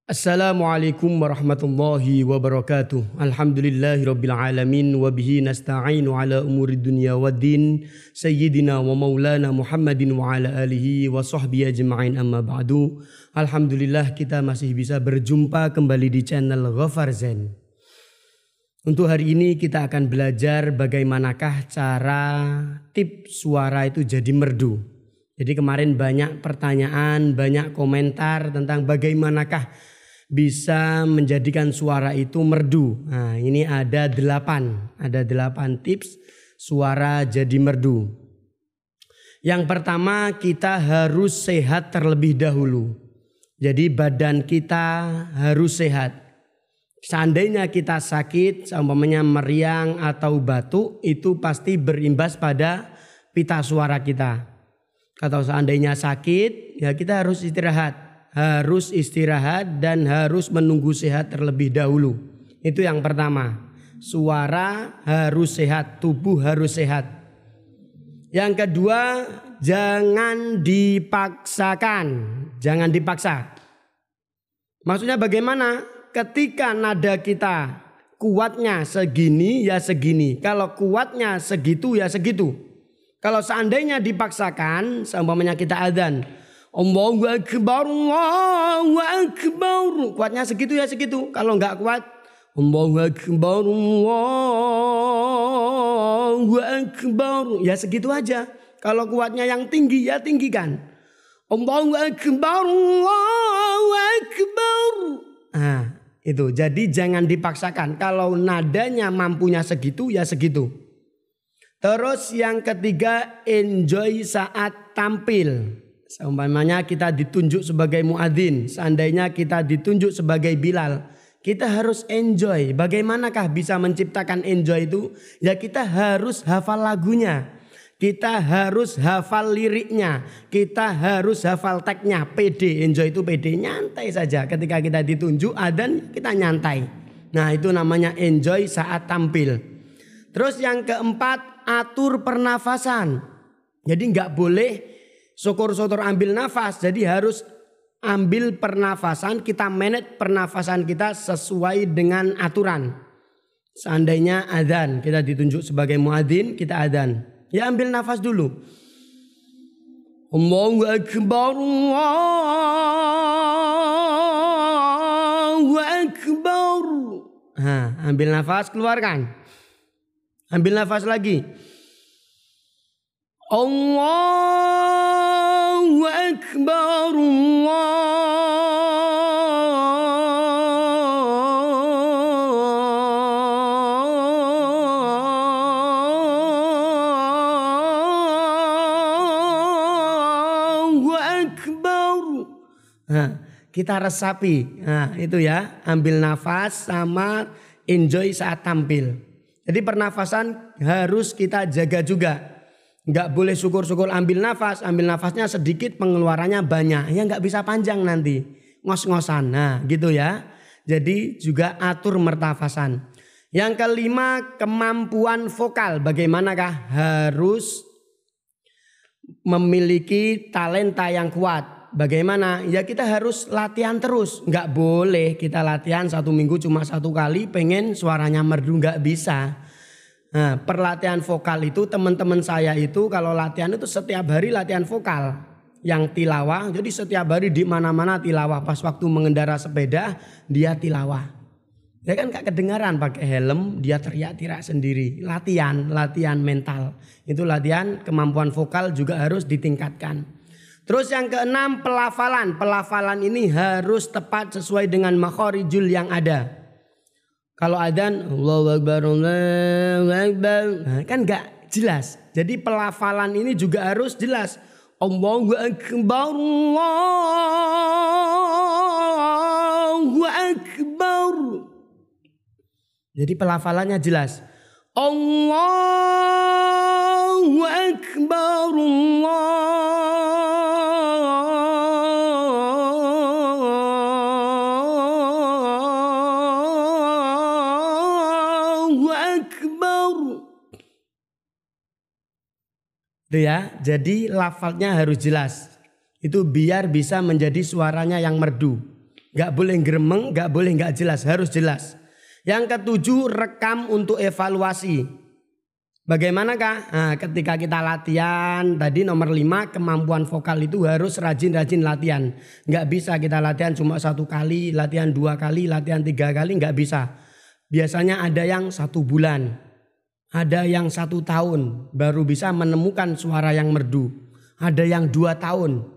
Assalamualaikum warahmatullahi wabarakatuh. Alhamdulillahirabbil alamin wa bihi nasta'inu ala umuri dunya waddin. Sayyidina wa maulana Muhammadin wa ala alihi wa sahbihi ajma'in amma ba'du. Alhamdulillah kita masih bisa berjumpa kembali di channel Ghafar Zain. Untuk hari ini kita akan belajar bagaimanakah cara tip suara itu jadi merdu. Jadi kemarin banyak pertanyaan, banyak komentar tentang bagaimanakah bisa menjadikan suara itu merdu. Nah, ini ada 8 tips suara jadi merdu. Yang pertama, kita harus sehat terlebih dahulu. Jadi badan kita harus sehat. Seandainya kita sakit, umpamanya meriang atau batuk, itu pasti berimbas pada pita suara kita. Atau seandainya sakit, ya kita harus istirahat. Harus istirahat dan harus menunggu sehat terlebih dahulu. Itu yang pertama. Suara harus sehat, tubuh harus sehat. Yang kedua, jangan dipaksakan. Jangan dipaksa. Maksudnya bagaimana? Ketika nada kita kuatnya segini ya segini. Kalau kuatnya segitu ya segitu. Kalau seandainya dipaksakan, seumpamanya kita adzan, Allahu Akbar, Allahu Akbar. Kuatnya segitu ya segitu. Kalau enggak kuat, Allahu Akbar, Allahu Akbar. Ya segitu aja. Kalau kuatnya yang tinggi ya tinggikan. Allahu Akbar, Allahu Akbar. Nah, itu. Jadi jangan dipaksakan. Kalau nadanya mampunya segitu ya segitu. Terus yang ketiga, enjoy saat tampil. Seumpamanya kita ditunjuk sebagai muadzin, seandainya kita ditunjuk sebagai Bilal, kita harus enjoy. Bagaimanakah bisa menciptakan enjoy itu? Ya kita harus hafal lagunya, kita harus hafal liriknya, kita harus hafal tagnya. PD, enjoy itu PD, nyantai saja. Ketika kita ditunjuk adzan kita nyantai. Nah itu namanya enjoy saat tampil. Terus yang keempat, atur pernafasan. Jadi nggak boleh syukur-syukur ambil nafas, jadi harus ambil pernafasan, kita manage pernafasan kita sesuai dengan aturan. Seandainya adzan, kita ditunjuk sebagai muadzin, kita adzan. Ya ambil nafas dulu. Allahu Akbar, Allahu Akbar. Nah, ambil nafas, keluarkan. Ambil nafas lagi. Allahu Akbar, Allahu Akbar. Nah, kita resapi. Nah, itu ya, ambil nafas sama enjoy saat tampil. Jadi pernafasan harus kita jaga juga. Nggak boleh syukur-syukur ambil nafasnya sedikit pengeluarannya banyak. Ya nggak bisa panjang nanti. Ngos-ngosan. Nah gitu ya. Jadi juga atur mertafasan. Yang kelima, kemampuan vokal. Bagaimanakah? Harus memiliki talenta yang kuat. Bagaimana? Ya kita harus latihan terus. Nggak boleh kita latihan 1 minggu cuma 1 kali pengen suaranya merdu, nggak bisa. Nah, perlatihan vokal itu teman-teman saya itu kalau latihan itu setiap hari latihan vokal yang tilawah. Jadi setiap hari di mana-mana tilawah. Pas waktu mengendara sepeda dia tilawah. Ya kan gak kedengaran pakai helm, dia teriak-teriak sendiri. Latihan mental. Itu latihan kemampuan vokal juga harus ditingkatkan. Terus yang keenam, pelafalan. Pelafalan ini harus tepat sesuai dengan makhorijul yang ada. Kalau adzan Allahu Akbar, Allahu Akbar, nah, kan gak jelas. Jadi pelafalan ini juga harus jelas. Allahu Akbar, Allahu Akbar. Jadi pelafalannya jelas. Allahu Akbar, itu ya. Jadi lafalnya harus jelas. Itu biar bisa menjadi suaranya yang merdu. Nggak boleh gremeng, nggak boleh nggak jelas, harus jelas. Yang ketujuh, rekam untuk evaluasi. Bagaimanakah? Nah, ketika kita latihan, tadi nomor 5, kemampuan vokal itu harus rajin-rajin latihan. Nggak bisa kita latihan cuma 1 kali, latihan 2 kali, latihan 3 kali, nggak bisa. Biasanya ada yang 1 bulan, ada yang 1 tahun baru bisa menemukan suara yang merdu. Ada yang 2 tahun.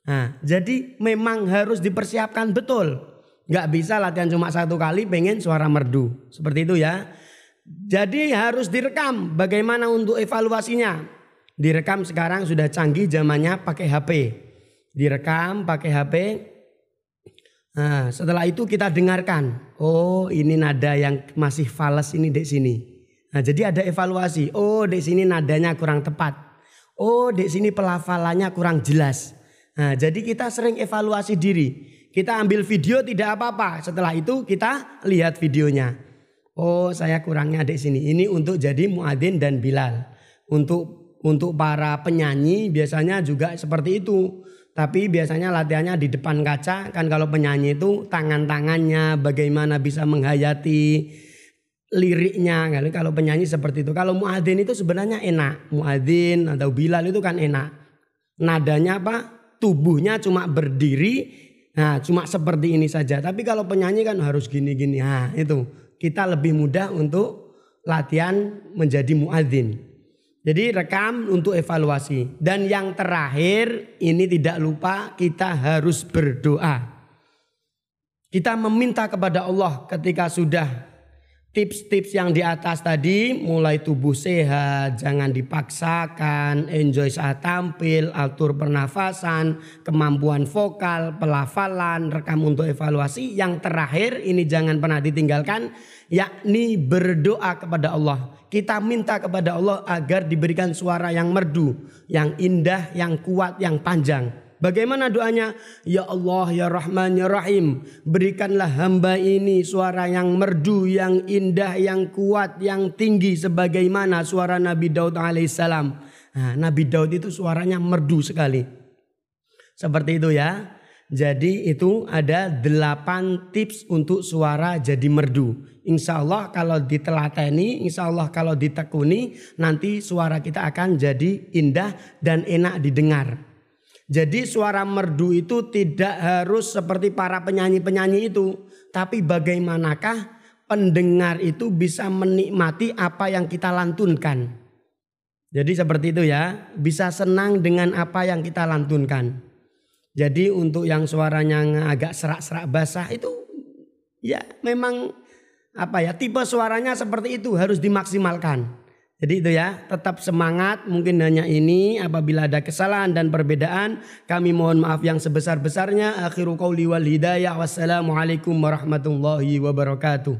Nah, jadi memang harus dipersiapkan betul. Nggak bisa latihan cuma 1 kali pengen suara merdu. Seperti itu ya. Jadi harus direkam. Bagaimana untuk evaluasinya? Direkam sekarang sudah canggih zamannya pakai HP. Direkam pakai HP. Nah, setelah itu kita dengarkan. Oh, ini nada yang masih fales ini di sini. Nah, jadi ada evaluasi. Oh, di sini nadanya kurang tepat. Oh, di sini pelafalannya kurang jelas. Nah, jadi kita sering evaluasi diri. Kita ambil video tidak apa-apa. Setelah itu kita lihat videonya. Oh, saya kurangnya di sini. Ini untuk jadi muadzin dan bilal. Untuk para penyanyi biasanya juga seperti itu. Tapi biasanya latihannya di depan kaca. Kan kalau penyanyi itu tangan-tangannya bagaimana bisa menghayati liriknya. Kalau penyanyi seperti itu. Kalau muadzin itu sebenarnya enak. Muadzin atau bilal itu kan enak. Nadanya apa? Tubuhnya cuma berdiri, nah cuma seperti ini saja. Tapi kalau penyanyi kan harus gini-gini. Nah itu kita lebih mudah untuk latihan menjadi muadzin. Jadi rekam untuk evaluasi. Dan yang terakhir ini tidak lupa kita harus berdoa. Kita meminta kepada Allah ketika sudah tips-tips yang di atas tadi, mulai tubuh sehat, jangan dipaksakan, enjoy saat tampil, atur pernafasan, kemampuan vokal, pelafalan, rekam untuk evaluasi. Yang terakhir ini jangan pernah ditinggalkan, yakni berdoa kepada Allah. Kita minta kepada Allah agar diberikan suara yang merdu, yang indah, yang kuat, yang panjang. Bagaimana doanya? Ya Allah, ya Rahman, ya Rahim. Berikanlah hamba ini suara yang merdu, yang indah, yang kuat, yang tinggi. Sebagaimana suara Nabi Daud alaihissalam. Nah, Nabi Daud itu suaranya merdu sekali. Seperti itu ya. Jadi itu ada 8 tips untuk suara jadi merdu. Insya Allah kalau ditelateni, insya Allah kalau ditekuni, nanti suara kita akan jadi indah dan enak didengar. Jadi suara merdu itu tidak harus seperti para penyanyi-penyanyi itu. Tapi bagaimanakah pendengar itu bisa menikmati apa yang kita lantunkan. Jadi seperti itu ya. Bisa senang dengan apa yang kita lantunkan. Jadi untuk yang suaranya agak serak-serak basah itu ya memang tipe suaranya seperti itu harus dimaksimalkan. Jadi itu ya, tetap semangat. Mungkin hanya ini, apabila ada kesalahan dan perbedaan kami mohon maaf yang sebesar-besarnya. Akhiru qauli wal hidayah. Wassalamualaikum warahmatullahi wabarakatuh.